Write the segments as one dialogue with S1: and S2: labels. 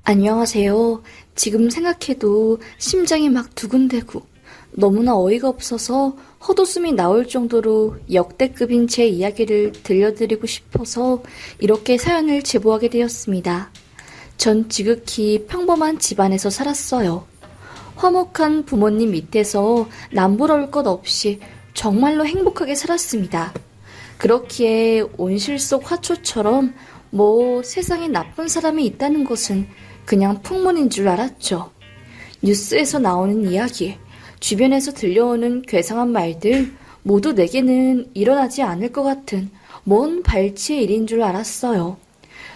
S1: 안녕하세요. 지금 생각해도 심장이 막 두근대고 너무나 어이가 없어서 헛웃음이 나올 정도로 역대급인 제 이야기를 들려드리고 싶어서 이렇게 사연을 제보하게 되었습니다. 전 지극히 평범한 집안에서 살았어요. 화목한 부모님 밑에서 남부러울 것 없이 정말로 행복하게 살았습니다. 그렇기에 온실 속 화초처럼 세상에 나쁜 사람이 있다는 것은 그냥 풍문인 줄 알았죠. 뉴스에서 나오는 이야기, 주변에서 들려오는 괴상한 말들 모두 내게는 일어나지 않을 것 같은 먼 발치의 일인 줄 알았어요.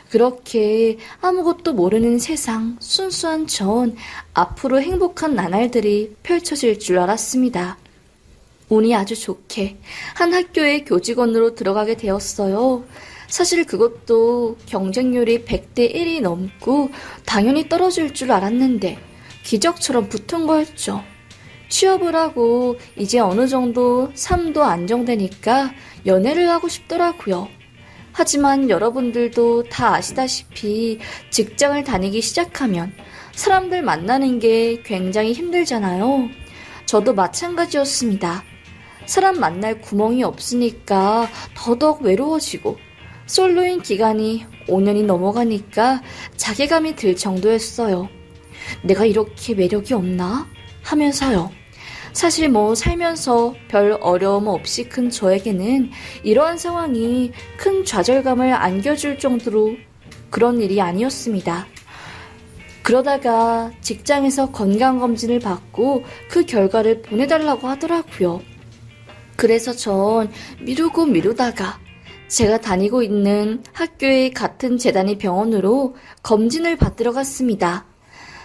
S1: 그렇게 아무것도 모르는 세상 순수한 전 앞으로 행복한 나날들이 펼쳐질 줄 알았습니다. 운이 아주 좋게 한 학교의 교직원으로 들어가게 되었어요. 사실 그것도 경쟁률이 100대 1이 넘고 당연히 떨어질 줄 알았는데 기적처럼 붙은 거였죠. 취업을 하고 이제 어느 정도 삶도 안정되니까 연애를 하고 싶더라고요. 하지만 여러분들도 다 아시다시피 직장을 다니기 시작하면 사람들 만나는 게 굉장히 힘들잖아요. 저도 마찬가지였습니다. 사람 만날 구멍이 없으니까 더더욱 외로워지고 솔로인 기간이 5년이 넘어가니까 자괴감이 들 정도였어요. 내가 이렇게 매력이 없나? 하면서요. 사실 살면서 별 어려움 없이 큰 저에게는 이러한 상황이 큰 좌절감을 안겨줄 정도로 그런 일이 아니었습니다. 그러다가 직장에서 건강검진을 받고 그 결과를 보내달라고 하더라고요. 그래서 전 미루다가 제가 다니고 있는 학교의 같은 재단의 병원으로 검진을 받으러 갔습니다.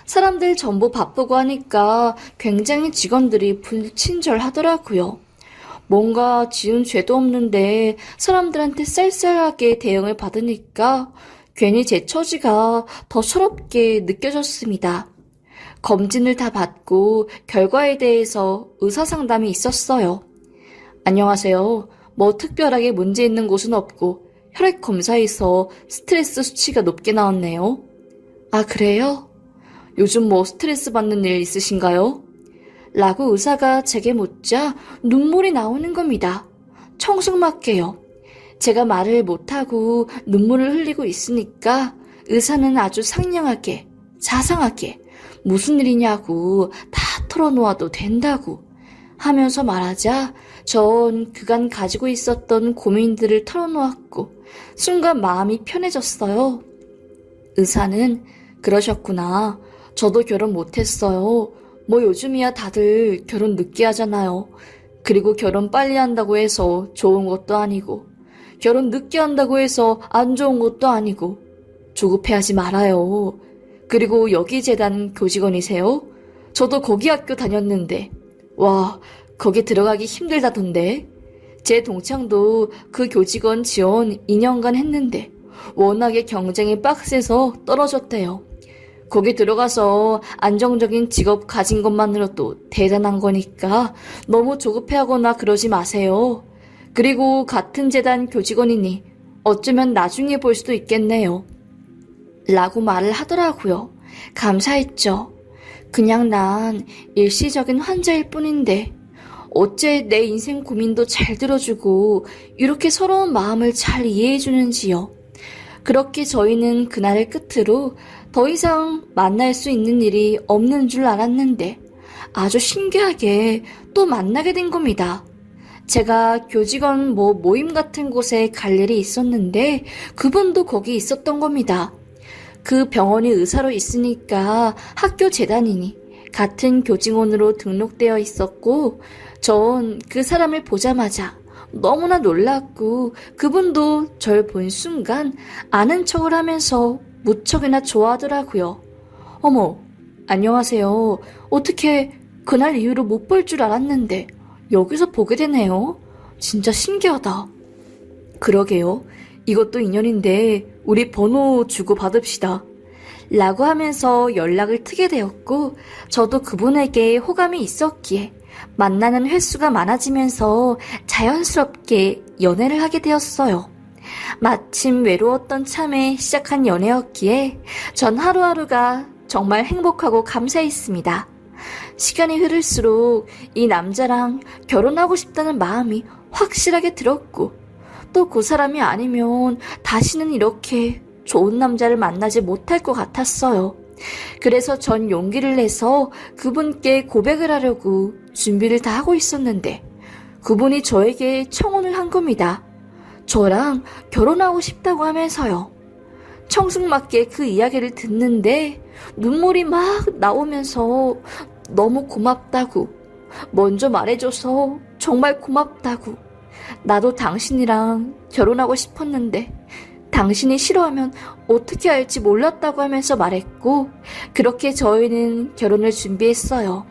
S1: 사람들 전부 바쁘고 하니까 굉장히 직원들이 불친절하더라고요. 뭔가 지은 죄도 없는데 사람들한테 쌀쌀하게 대응을 받으니까 괜히 제 처지가 더 서럽게 느껴졌습니다. 검진을 다 받고 결과에 대해서 의사상담이 있었어요. 안녕하세요. 특별하게 문제 있는 곳은 없고 혈액 검사에서 스트레스 수치가 높게 나왔네요. 아, 그래요? 요즘 스트레스 받는 일 있으신가요? 라고 의사가 제게 묻자 눈물이 나오는 겁니다. 청승맞게요. 제가 말을 못하고 눈물을 흘리고 있으니까 의사는 아주 상냥하게, 자상하게 무슨 일이냐고 다 털어놓아도 된다고 하면서 말하자 전 그간 가지고 있었던 고민들을 털어놓았고 순간 마음이 편해졌어요. 의사는 그러셨구나. 저도 결혼 못했어요. 요즘이야 다들 결혼 늦게 하잖아요. 그리고 결혼 빨리 한다고 해서 좋은 것도 아니고 결혼 늦게 한다고 해서 안 좋은 것도 아니고 조급해하지 말아요. 그리고 여기 재단 교직원이세요? 저도 거기 학교 다녔는데 와, 거기 들어가기 힘들다던데. 제 동창도 그 교직원 지원 2년간 했는데 워낙에 경쟁이 빡세서 떨어졌대요. 거기 들어가서 안정적인 직업 가진 것만으로도 대단한 거니까 너무 조급해하거나 그러지 마세요. 그리고 같은 재단 교직원이니 어쩌면 나중에 볼 수도 있겠네요. 라고 말을 하더라고요. 감사했죠. 그냥 난 일시적인 환자일 뿐인데 어째 내 인생 고민도 잘 들어주고 이렇게 서러운 마음을 잘 이해해주는지요. 그렇게 저희는 그날을 끝으로 더 이상 만날 수 있는 일이 없는 줄 알았는데 아주 신기하게 또 만나게 된 겁니다. 제가 교직원 모임 같은 곳에 갈 일이 있었는데 그분도 거기 있었던 겁니다. 그 병원이 의사로 있으니까 학교 재단이니 같은 교직원으로 등록되어 있었고 전 그 사람을 보자마자 너무나 놀랐고 그분도 절 본 순간 아는 척을 하면서 무척이나 좋아하더라고요. 어머, 안녕하세요. 어떻게 그날 이후로 못 볼 줄 알았는데 여기서 보게 되네요. 진짜 신기하다. 그러게요. 이것도 인연인데 우리 번호 주고 받읍시다. 라고 하면서 연락을 트게 되었고 저도 그분에게 호감이 있었기에 만나는 횟수가 많아지면서 자연스럽게 연애를 하게 되었어요. 마침 외로웠던 참에 시작한 연애였기에 전 하루하루가 정말 행복하고 감사했습니다. 시간이 흐를수록 이 남자랑 결혼하고 싶다는 마음이 확실하게 들었고 또 그 사람이 아니면 다시는 이렇게 좋은 남자를 만나지 못할 것 같았어요. 그래서 전 용기를 내서 그분께 고백을 하려고 준비를 다 하고 있었는데 그분이 저에게 청혼을 한 겁니다. 저랑 결혼하고 싶다고 하면서요. 청승맞게 그 이야기를 듣는데 눈물이 막 나오면서 너무 고맙다고, 먼저 말해줘서 정말 고맙다고, 나도 당신이랑 결혼하고 싶었는데 당신이 싫어하면 어떻게 할지 몰랐다고 하면서 말했고 그렇게 저희는 결혼을 준비했어요.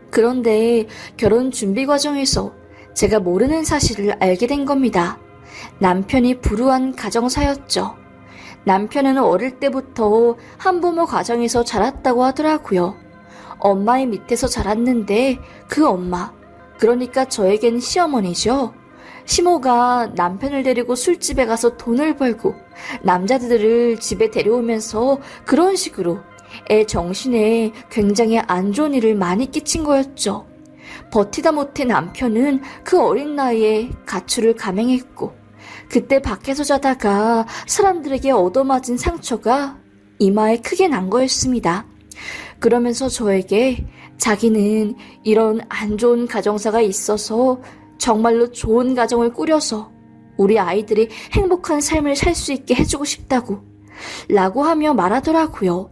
S1: 그런데 결혼 준비 과정에서 제가 모르는 사실을 알게 된 겁니다. 남편이 불우한 가정사였죠. 남편은 어릴 때부터 한부모 가정에서 자랐다고 하더라고요. 엄마의 밑에서 자랐는데 그 엄마, 그러니까 저에겐 시어머니죠. 시모가 남편을 데리고 술집에 가서 돈을 벌고 남자들을 집에 데려오면서 그런 식으로 애 정신에 굉장히 안 좋은 일을 많이 끼친 거였죠. 버티다 못해 남편은 그 어린 나이에 가출을 감행했고 그때 밖에서 자다가 사람들에게 얻어맞은 상처가 이마에 크게 난 거였습니다. 그러면서 저에게 자기는 이런 안 좋은 가정사가 있어서 정말로 좋은 가정을 꾸려서 우리 아이들이 행복한 삶을 살 수 있게 해주고 싶다고 라고 하며 말하더라고요.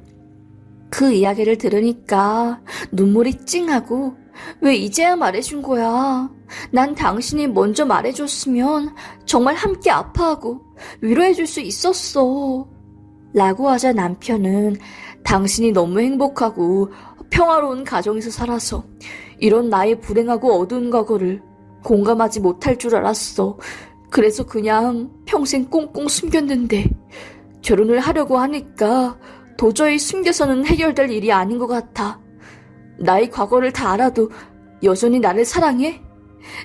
S1: 그 이야기를 들으니까 눈물이 찡하고 왜 이제야 말해준 거야? 난 당신이 먼저 말해줬으면 정말 함께 아파하고 위로해줄 수 있었어. 라고 하자 남편은 당신이 너무 행복하고 평화로운 가정에서 살아서 이런 나의 불행하고 어두운 과거를 공감하지 못할 줄 알았어. 그래서 그냥 평생 꽁꽁 숨겼는데 결혼을 하려고 하니까 도저히 숨겨서는 해결될 일이 아닌 것 같아. 나의 과거를 다 알아도 여전히 나를 사랑해?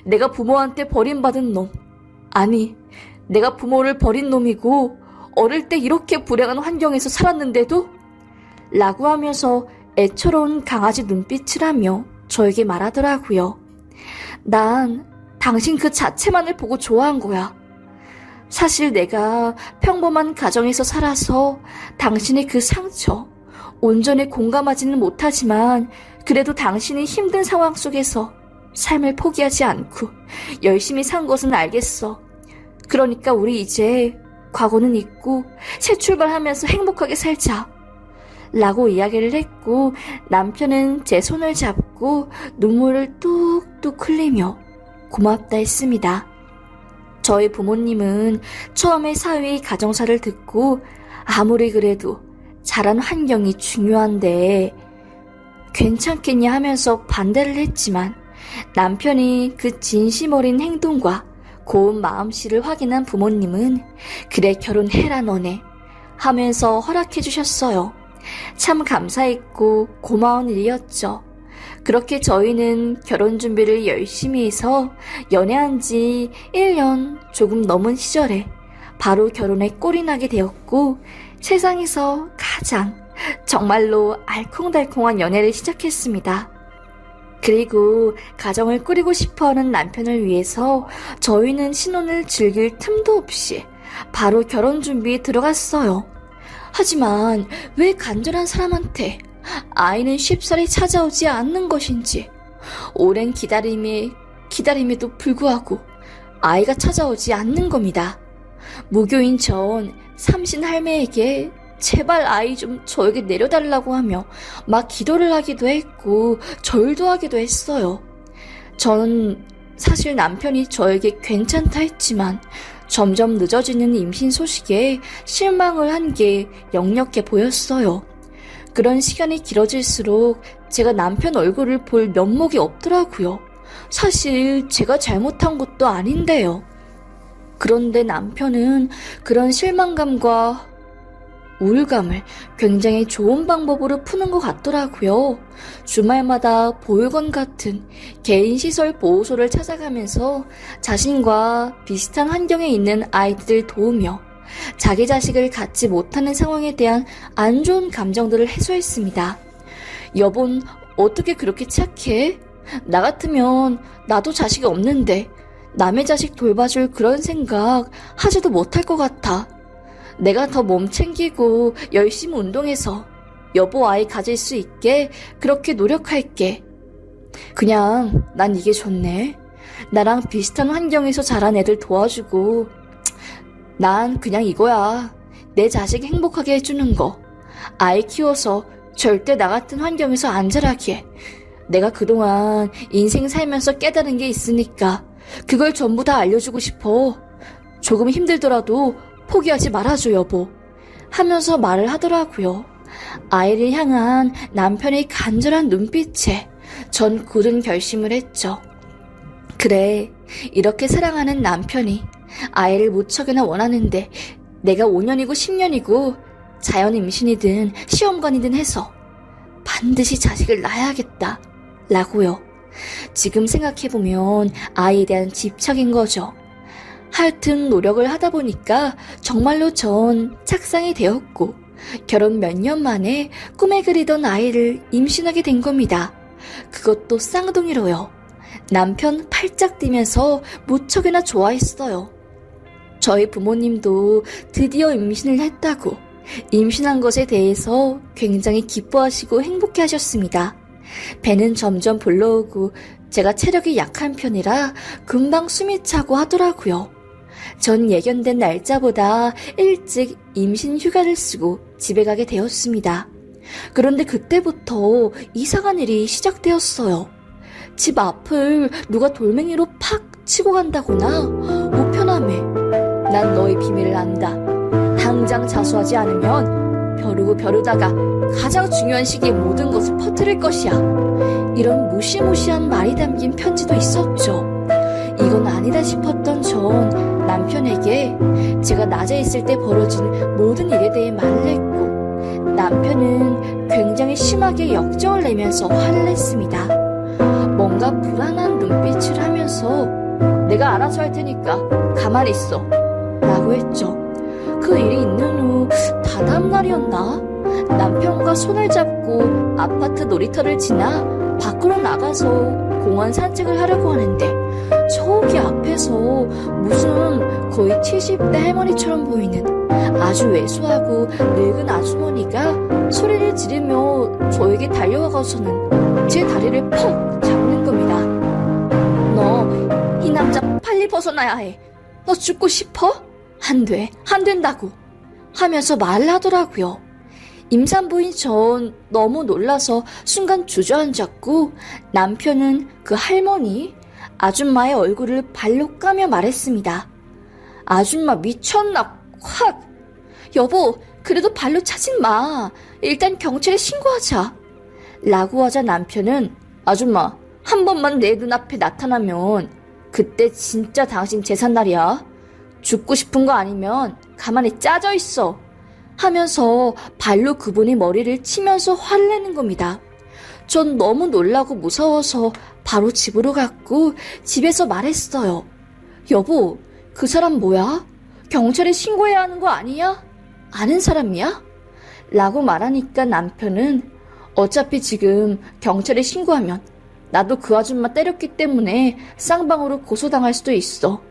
S1: 내가 부모한테 버림받은 놈. 아니, 내가 부모를 버린 놈이고 어릴 때 이렇게 불행한 환경에서 살았는데도? 라고 하면서 애처로운 강아지 눈빛을 하며 저에게 말하더라고요. 난 당신 그 자체만을 보고 좋아한 거야. 사실 내가 평범한 가정에서 살아서 당신의 그 상처 온전히 공감하지는 못하지만 그래도 당신이 힘든 상황 속에서 삶을 포기하지 않고 열심히 산 것은 알겠어. 그러니까 우리 이제 과거는 잊고 새 출발하면서 행복하게 살자. 라고 이야기를 했고 남편은 제 손을 잡고 눈물을 뚝뚝 흘리며 고맙다 했습니다. 저희 부모님은 처음에 사위 가정사를 듣고 아무리 그래도 자란 환경이 중요한데 괜찮겠냐 하면서 반대를 했지만 남편이 그 진심 어린 행동과 고운 마음씨를 확인한 부모님은 그래 결혼해라 너네 하면서 허락해 주셨어요. 참 감사했고 고마운 일이었죠. 그렇게 저희는 결혼 준비를 열심히 해서 연애한 지 1년 조금 넘은 시절에 바로 결혼에 꼴이 나게 되었고 세상에서 가장 정말로 알콩달콩한 연애를 시작했습니다. 그리고 가정을 꾸리고 싶어하는 남편을 위해서 저희는 신혼을 즐길 틈도 없이 바로 결혼 준비에 들어갔어요. 하지만 왜 간절한 사람한테 아이는 쉽사리 찾아오지 않는 것인지 오랜 기다림에도 불구하고 아이가 찾아오지 않는 겁니다. 무교인 전 삼신 할매에게 제발 아이 좀 저에게 내려달라고 하며 막 기도를 하기도 했고 절도 하기도 했어요. 전 사실 남편이 저에게 괜찮다 했지만 점점 늦어지는 임신 소식에 실망을 한 게 역력해 보였어요. 그런 시간이 길어질수록 제가 남편 얼굴을 볼 면목이 없더라고요. 사실 제가 잘못한 것도 아닌데요. 그런데 남편은 그런 실망감과 우울감을 굉장히 좋은 방법으로 푸는 것 같더라고요. 주말마다 보육원 같은 개인시설 보호소를 찾아가면서 자신과 비슷한 환경에 있는 아이들을 도우며 자기 자식을 갖지 못하는 상황에 대한 안 좋은 감정들을 해소했습니다. 여본 어떻게 그렇게 착해? 나 같으면 나도 자식이 없는데 남의 자식 돌봐줄 그런 생각 하지도 못할 것 같아. 내가 더 몸 챙기고 열심히 운동해서 여보 아이 가질 수 있게 그렇게 노력할게. 그냥 난 이게 좋네. 나랑 비슷한 환경에서 자란 애들 도와주고 난 그냥 이거야. 내 자식 행복하게 해주는 거. 아이 키워서 절대 나 같은 환경에서 안 자라게. 내가 그동안 인생 살면서 깨달은 게 있으니까 그걸 전부 다 알려주고 싶어. 조금 힘들더라도 포기하지 말아줘 여보. 하면서 말을 하더라고요. 아이를 향한 남편의 간절한 눈빛에 전 굳은 결심을 했죠. 그래, 이렇게 사랑하는 남편이 아이를 무척이나 원하는데 내가 5년이고 10년이고 자연 임신이든 시험관이든 해서 반드시 자식을 낳아야겠다 라고요. 지금 생각해보면 아이에 대한 집착인 거죠. 하여튼 노력을 하다 보니까 정말로 전 착상이 되었고 결혼 몇 년 만에 꿈에 그리던 아이를 임신하게 된 겁니다. 그것도 쌍둥이로요. 남편 팔짝 뛰면서 무척이나 좋아했어요. 저희 부모님도 드디어 임신을 했다고 임신한 것에 대해서 굉장히 기뻐하시고 행복해하셨습니다. 배는 점점 불러오고 제가 체력이 약한 편이라 금방 숨이 차고 하더라고요. 전 예견된 날짜보다 일찍 임신 휴가를 쓰고 집에 가게 되었습니다. 그런데 그때부터 이상한 일이 시작되었어요. 집 앞을 누가 돌멩이로 팍 치고 간다거나 우편함에 난 너의 비밀을 안다. 당장 자수하지 않으면 벼르고 벼르다가 가장 중요한 시기에 모든 것을 퍼뜨릴 것이야. 이런 무시무시한 말이 담긴 편지도 있었죠. 이건 아니다 싶었던 전 남편에게 제가 낮에 있을 때 벌어진 모든 일에 대해 말을 했고 남편은 굉장히 심하게 역정을 내면서 화를 냈습니다. 뭔가 불안한 눈빛을 하면서 내가 알아서 할 테니까 가만히 있어 라고 했죠. 그 일이 있는 후 다다음 날이었나? 남편과 손을 잡고 아파트 놀이터를 지나 밖으로 나가서 공원 산책을 하려고 하는데 저기 앞에서 무슨 거의 70대 할머니처럼 보이는 아주 왜소하고 늙은 아주머니가 소리를 지르며 저에게 달려와가서는 제 다리를 퍽 잡는 겁니다. 너 이 남자 빨리 벗어나야 해. 너 죽고 싶어? 안 돼, 안 된다고 하면서 말을 하더라고요. 임산부인 전 너무 놀라서 순간 주저앉았고 남편은 그 할머니, 아줌마의 얼굴을 발로 까며 말했습니다. 아줌마 미쳤나? 확! 여보, 그래도 발로 차진 마. 일단 경찰에 신고하자. 라고 하자 남편은 아줌마, 한 번만 내 눈앞에 나타나면 그때 진짜 당신 제삿날이야. 죽고 싶은 거 아니면 가만히 짜져 있어. 하면서 발로 그분의 머리를 치면서 화를 내는 겁니다. 전 너무 놀라고 무서워서 바로 집으로 갔고 집에서 말했어요. 여보, 그 사람 뭐야? 경찰에 신고해야 하는 거 아니야? 아는 사람이야? 라고 말하니까 남편은 어차피 지금 경찰에 신고하면 나도 그 아줌마 때렸기 때문에 쌍방으로 고소당할 수도 있어.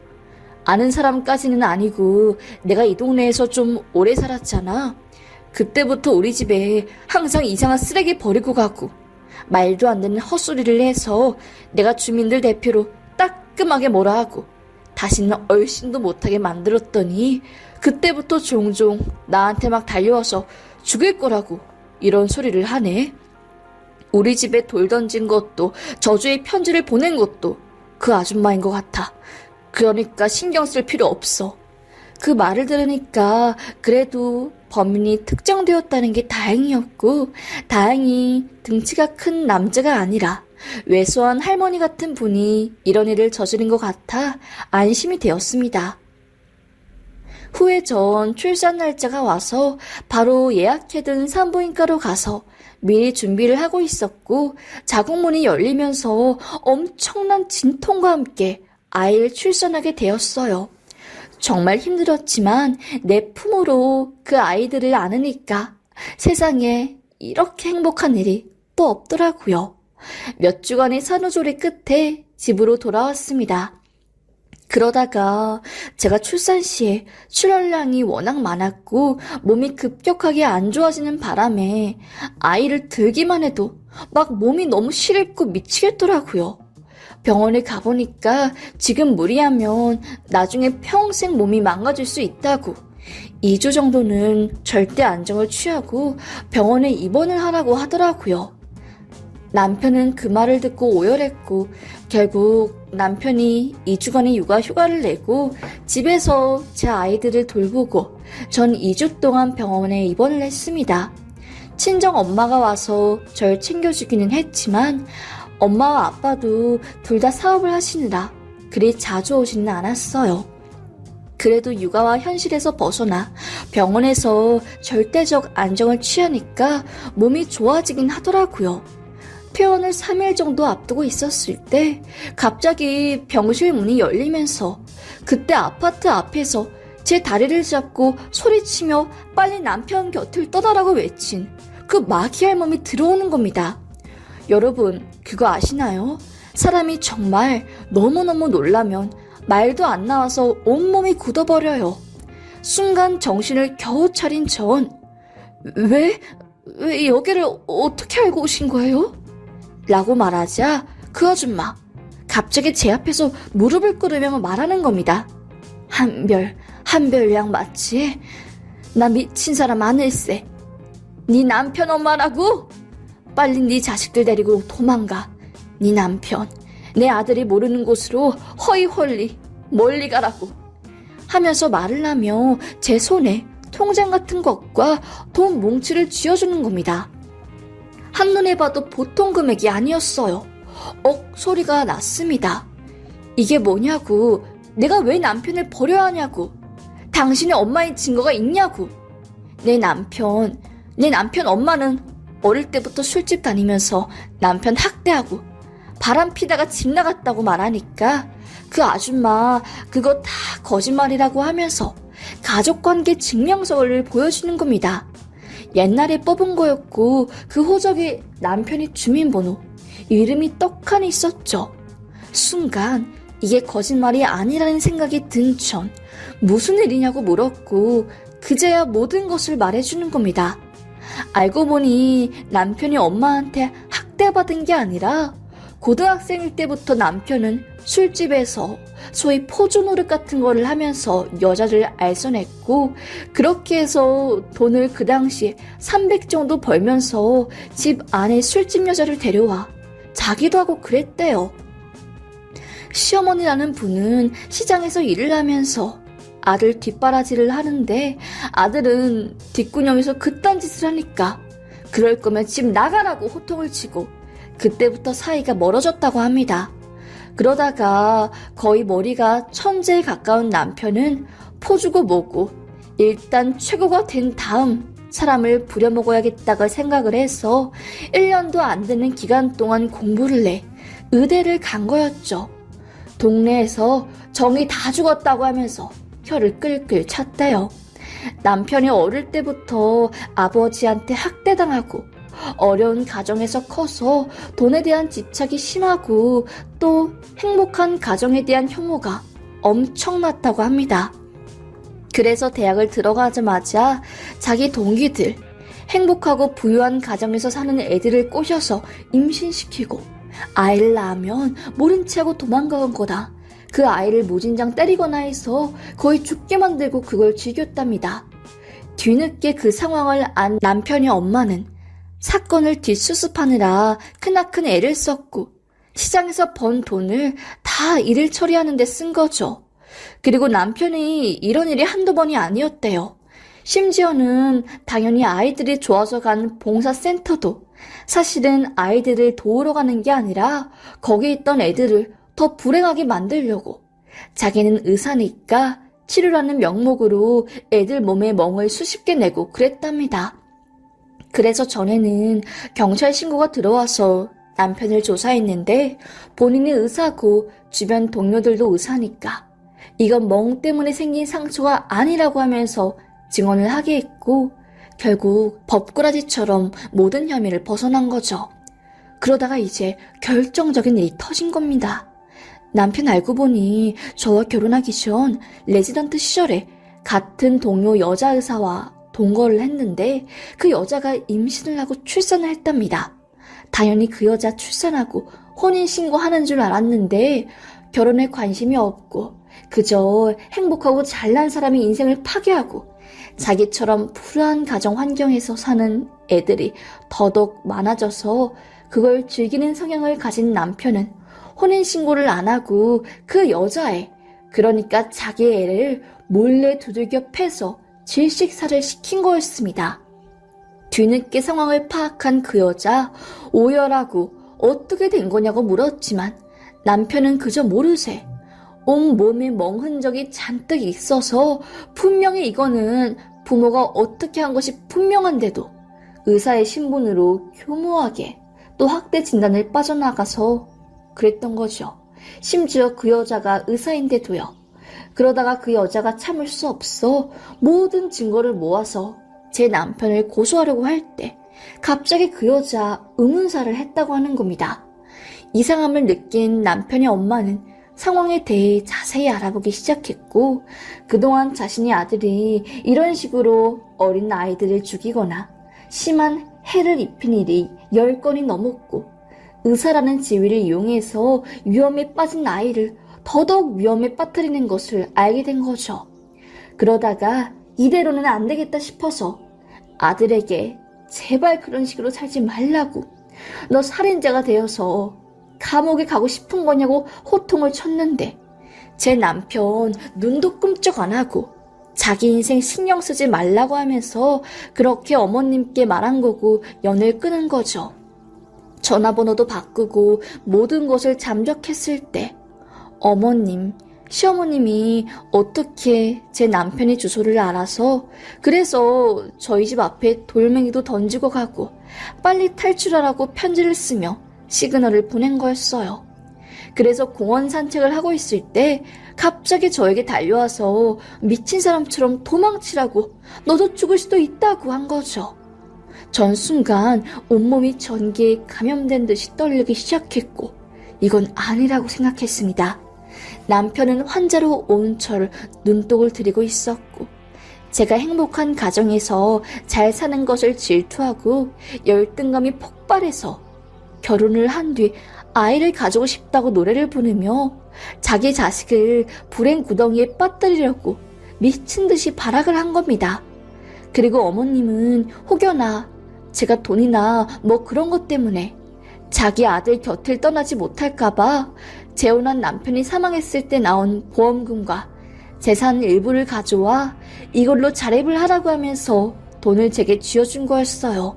S1: 아는 사람까지는 아니고 내가 이 동네에서 좀 오래 살았잖아. 그때부터 우리 집에 항상 이상한 쓰레기 버리고 가고 말도 안 되는 헛소리를 해서 내가 주민들 대표로 따끔하게 뭐라 하고 다시는 얼씬도 못하게 만들었더니 그때부터 종종 나한테 막 달려와서 죽일 거라고 이런 소리를 하네. 우리 집에 돌 던진 것도 저주의 편지를 보낸 것도 그 아줌마인 것 같아. 그러니까 신경 쓸 필요 없어. 그 말을 들으니까 그래도 범인이 특정되었다는 게 다행이었고 다행히 등치가 큰 남자가 아니라 왜소한 할머니 같은 분이 이런 일을 저지른 것 같아 안심이 되었습니다. 후에 전 출산 날짜가 와서 바로 예약해둔 산부인과로 가서 미리 준비를 하고 있었고, 자궁문이 열리면서 엄청난 진통과 함께 아이를 출산하게 되었어요. 정말 힘들었지만 내 품으로 그 아이들을 안으니까 세상에 이렇게 행복한 일이 또 없더라고요. 몇 주간의 산후조리 끝에 집으로 돌아왔습니다. 그러다가 제가 출산 시에 출혈량이 워낙 많았고 몸이 급격하게 안 좋아지는 바람에 아이를 들기만 해도 막 몸이 너무 시렵고 미치겠더라고요. 병원에 가보니까 지금 무리하면 나중에 평생 몸이 망가질 수 있다고 2주 정도는 절대 안정을 취하고 병원에 입원을 하라고 하더라고요. 남편은 그 말을 듣고 오열했고 결국 남편이 2주간의 육아 휴가를 내고 집에서 제 아이들을 돌보고 전 2주 동안 병원에 입원을 했습니다. 친정 엄마가 와서 절 챙겨주기는 했지만 엄마와 아빠도 둘 다 사업을 하시느라 그리 자주 오지는 않았어요. 그래도 육아와 현실에서 벗어나 병원에서 절대적 안정을 취하니까 몸이 좋아지긴 하더라고요. 퇴원을 3일 정도 앞두고 있었을 때 갑자기 병실 문이 열리면서 그때 아파트 앞에서 제 다리를 잡고 소리치며 빨리 남편 곁을 떠나라고 외친 그 마귀 할멈이 들어오는 겁니다. 여러분, 그거 아시나요? 사람이 정말 너무너무 놀라면 말도 안 나와서 온몸이 굳어버려요. 순간 정신을 겨우 차린 전 왜 여기를 어떻게 알고 오신 거예요? 라고 말하자 그 아줌마 갑자기 제 앞에서 무릎을 꿇으며 말하는 겁니다. 한별양 맞지? 나 미친 사람 아닐세. 네 남편 엄마라고? 빨리 네 자식들 데리고 도망가. 네 남편, 내 아들이 모르는 곳으로 허이헐리 멀리 가라고 하면서 말을 하며 제 손에 통장 같은 것과 돈 뭉치를 쥐어주는 겁니다. 한눈에 봐도 보통 금액이 아니었어요. 소리가 났습니다. 이게 뭐냐고, 내가 왜 남편을 버려야 하냐고, 당신의 엄마의 증거가 있냐고. 내 남편 엄마는 어릴 때부터 술집 다니면서 남편 학대하고 바람 피다가 집 나갔다고 말하니까 그 아줌마 그거 다 거짓말이라고 하면서 가족관계 증명서를 보여주는 겁니다. 옛날에 뽑은 거였고 그 호적에 남편이 주민번호, 이름이 떡하니 있었죠. 순간 이게 거짓말이 아니라는 생각이 든 전 무슨 일이냐고 물었고 그제야 모든 것을 말해주는 겁니다. 알고 보니 남편이 엄마한테 학대받은 게 아니라 고등학생일 때부터 남편은 술집에서 소위 포주 노릇 같은 거를 하면서 여자를 알선했고 그렇게 해서 돈을 그 당시에 300 정도 벌면서 집 안에 술집 여자를 데려와 자기도 하고 그랬대요. 시어머니라는 분은 시장에서 일을 하면서 아들 뒷바라지를 하는데 아들은 뒷구녕에서 그딴 짓을 하니까 그럴 거면 집 나가라고 호통을 치고 그때부터 사이가 멀어졌다고 합니다. 그러다가 거의 머리가 천재에 가까운 남편은 포주고 뭐고 일단 최고가 된 다음 사람을 부려먹어야겠다고 생각을 해서 1년도 안 되는 기간 동안 공부를 해 의대를 간 거였죠. 동네에서 정이 다 죽었다고 하면서 혀를 끌끌 찼대요. 남편이 어릴 때부터 아버지한테 학대당하고 어려운 가정에서 커서 돈에 대한 집착이 심하고 또 행복한 가정에 대한 혐오가 엄청났다고 합니다. 그래서 대학을 들어가자마자 자기 동기들, 행복하고 부유한 가정에서 사는 애들을 꼬셔서 임신시키고 아이를 낳으면 모른 체하고 도망가온 거다. 그 아이를 무진장 때리거나 해서 거의 죽게 만들고 그걸 즐겼답니다. 뒤늦게 그 상황을 안 남편의 엄마는 사건을 뒷수습하느라 크나큰 애를 썼고 시장에서 번 돈을 다 일을 처리하는 데 쓴 거죠. 그리고 남편이 이런 일이 한두 번이 아니었대요. 심지어는 당연히 아이들이 좋아서 간 봉사센터도 사실은 아이들을 도우러 가는 게 아니라 거기 있던 애들을 더 불행하게 만들려고 자기는 의사니까 치료라는 명목으로 애들 몸에 멍을 수십 개 내고 그랬답니다. 그래서 전에는 경찰 신고가 들어와서 남편을 조사했는데 본인이 의사고 주변 동료들도 의사니까 이건 멍 때문에 생긴 상처가 아니라고 하면서 증언을 하게 했고 결국 법꾸라지처럼 모든 혐의를 벗어난 거죠. 그러다가 이제 결정적인 일이 터진 겁니다. 남편 알고 보니 저와 결혼하기 전 레지던트 시절에 같은 동료 여자 의사와 동거를 했는데 그 여자가 임신을 하고 출산을 했답니다. 당연히 그 여자 출산하고 혼인신고하는 줄 알았는데 결혼에 관심이 없고 그저 행복하고 잘난 사람의 인생을 파괴하고 자기처럼 불우한 가정 환경에서 사는 애들이 더더욱 많아져서 그걸 즐기는 성향을 가진 남편은 혼인신고를 안 하고 그 여자애, 그러니까 자기 애를 몰래 두들겨 패서 질식사를 시킨 거였습니다. 뒤늦게 상황을 파악한 그 여자, 오열하고 어떻게 된 거냐고 물었지만 남편은 그저 모르쇠 온몸에 멍 흔적이 잔뜩 있어서 분명히 이거는 부모가 어떻게 한 것이 분명한데도 의사의 신분으로 교묘하게 또 학대 진단을 빠져나가서 그랬던 거죠. 심지어 그 여자가 의사인데도요. 그러다가 그 여자가 참을 수 없어 모든 증거를 모아서 제 남편을 고소하려고 할 때 갑자기 그 여자 의문사를 했다고 하는 겁니다. 이상함을 느낀 남편의 엄마는 상황에 대해 자세히 알아보기 시작했고 그동안 자신의 아들이 이런 식으로 어린 아이들을 죽이거나 심한 해를 입힌 일이 10건이 넘었고 의사라는 지위를 이용해서 위험에 빠진 아이를 더더욱 위험에 빠뜨리는 것을 알게 된 거죠. 그러다가 이대로는 안 되겠다 싶어서 아들에게 제발 그런 식으로 살지 말라고 너 살인자가 되어서 감옥에 가고 싶은 거냐고 호통을 쳤는데 제 남편 눈도 끔찍 안 하고 자기 인생 신경 쓰지 말라고 하면서 그렇게 어머님께 말한 거고 연을 끊은 거죠. 전화번호도 바꾸고 모든 것을 잠적했을 때 어머님, 시어머님이 어떻게 제 남편의 주소를 알아서 그래서 저희 집 앞에 돌멩이도 던지고 가고 빨리 탈출하라고 편지를 쓰며 시그널을 보낸 거였어요. 그래서 공원 산책을 하고 있을 때 갑자기 저에게 달려와서 미친 사람처럼 도망치라고 너도 죽을 수도 있다고 한 거죠. 전 순간 온몸이 전기에 감염된 듯이 떨리기 시작했고 이건 아니라고 생각했습니다. 남편은 환자로 온철 눈독을 들이고 있었고 제가 행복한 가정에서 잘 사는 것을 질투하고 열등감이 폭발해서 결혼을 한 뒤 아이를 가지고 싶다고 노래를 부르며 자기 자식을 불행 구덩이에 빠뜨리려고 미친 듯이 발악을 한 겁니다. 그리고 어머님은 혹여나 제가 돈이나 뭐 그런 것 때문에 자기 아들 곁을 떠나지 못할까봐 재혼한 남편이 사망했을 때 나온 보험금과 재산 일부를 가져와 이걸로 자립을 하라고 하면서 돈을 제게 쥐어준 거였어요.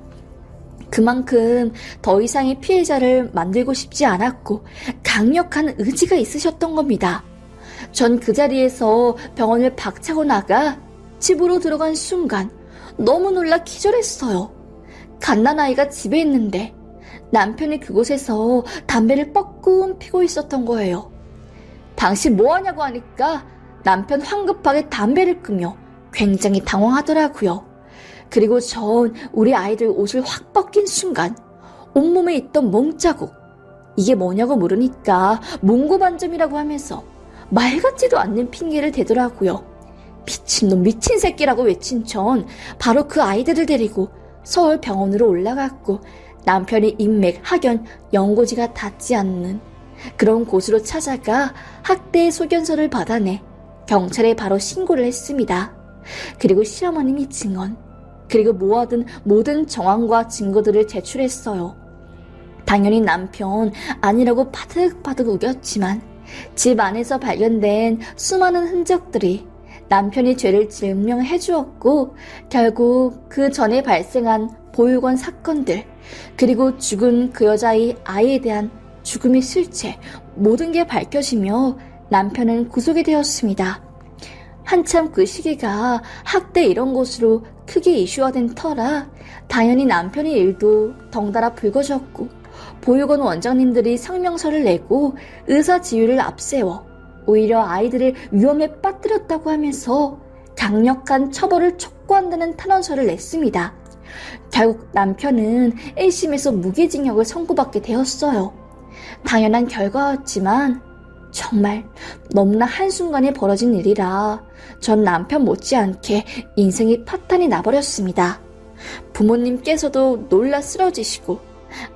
S1: 그만큼 더 이상의 피해자를 만들고 싶지 않았고 강력한 의지가 있으셨던 겁니다. 전 그 자리에서 병원을 박차고 나가 집으로 들어간 순간 너무 놀라 기절했어요. 갓난아이가 집에 있는데 남편이 그곳에서 담배를 뻐끔 피고 있었던 거예요. 당신 뭐하냐고 하니까 남편 황급하게 담배를 끄며 굉장히 당황하더라고요. 그리고 전 우리 아이들 옷을 확 벗긴 순간 온몸에 있던 멍자국 이게 뭐냐고 물으니까 몽고반점이라고 하면서 말 같지도 않는 핑계를 대더라고요. 미친놈 미친 새끼라고 외친 전 바로 그 아이들을 데리고 서울 병원으로 올라갔고 남편이 인맥, 학연, 연고지가 닿지 않는 그런 곳으로 찾아가 학대의 소견서를 받아내 경찰에 바로 신고를 했습니다. 그리고 시어머님이 증언, 그리고 모아둔 모든 정황과 증거들을 제출했어요. 당연히 남편 아니라고 바득바득 우겼지만 집 안에서 발견된 수많은 흔적들이 남편이 죄를 증명해 주었고 결국 그 전에 발생한 보육원 사건들 그리고 죽은 그 여자의 아이에 대한 죽음의 실체 모든 게 밝혀지며 남편은 구속이 되었습니다. 한참 그 시기가 학대 이런 것으로 크게 이슈화된 터라 당연히 남편의 일도 덩달아 불거졌고 보육원 원장님들이 성명서를 내고 의사 지위를 앞세워 오히려 아이들을 위험에 빠뜨렸다고 하면서 강력한 처벌을 촉구한다는 탄원서를 냈습니다. 결국 남편은 1심에서 무기징역을 선고받게 되었어요. 당연한 결과였지만 정말 너무나 한순간에 벌어진 일이라 전 남편 못지않게 인생이 파탄이 나버렸습니다. 부모님께서도 놀라 쓰러지시고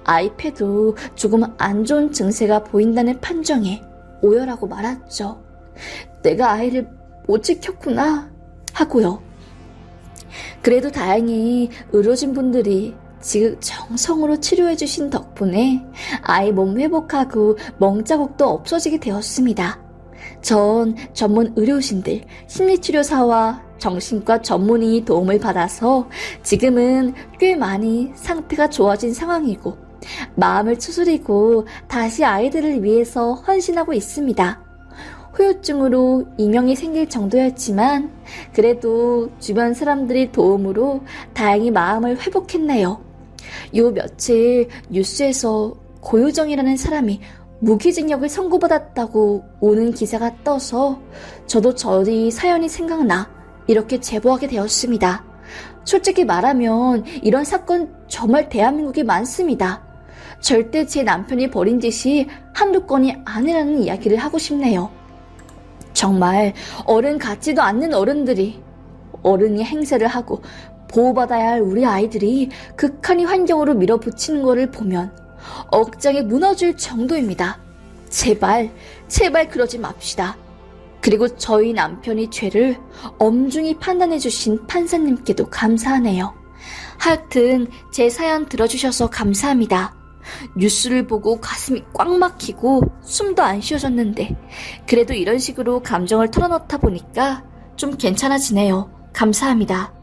S1: 아이패도 조금 안 좋은 증세가 보인다는 판정에 오열하고 말았죠. 내가 아이를 못 지켰구나 하고요. 그래도 다행히 의료진 분들이 지극정성으로 치료해주신 덕분에 아이 몸 회복하고 멍자국도 없어지게 되었습니다. 전 전문 의료진들, 심리치료사와 정신과 전문의의 도움을 받아서 지금은 꽤 많이 상태가 좋아진 상황이고 마음을 추스리고 다시 아이들을 위해서 헌신하고 있습니다. 후유증으로 이명이 생길 정도였지만 그래도 주변 사람들의 도움으로 다행히 마음을 회복했네요. 요 며칠 뉴스에서 고유정이라는 사람이 무기징역을 선고받았다고 오는 기사가 떠서 저도 저희 사연이 생각나 이렇게 제보하게 되었습니다. 솔직히 말하면 이런 사건 정말 대한민국에 많습니다. 절대 제 남편이 벌인 짓이 한두 건이 아니라는 이야기를 하고 싶네요. 정말 어른 같지도 않는 어른들이 어른이 행세를 하고 보호받아야 할 우리 아이들이 극한의 환경으로 밀어붙이는 것을 보면 억장이 무너질 정도입니다. 제발 그러지 맙시다. 그리고 저희 남편이 죄를 엄중히 판단해주신 판사님께도 감사하네요. 하여튼 제 사연 들어주셔서 감사합니다. 뉴스를 보고 가슴이 꽉 막히고 숨도 안 쉬어졌는데 그래도 이런 식으로 감정을 털어놓다 보니까 좀 괜찮아지네요. 감사합니다.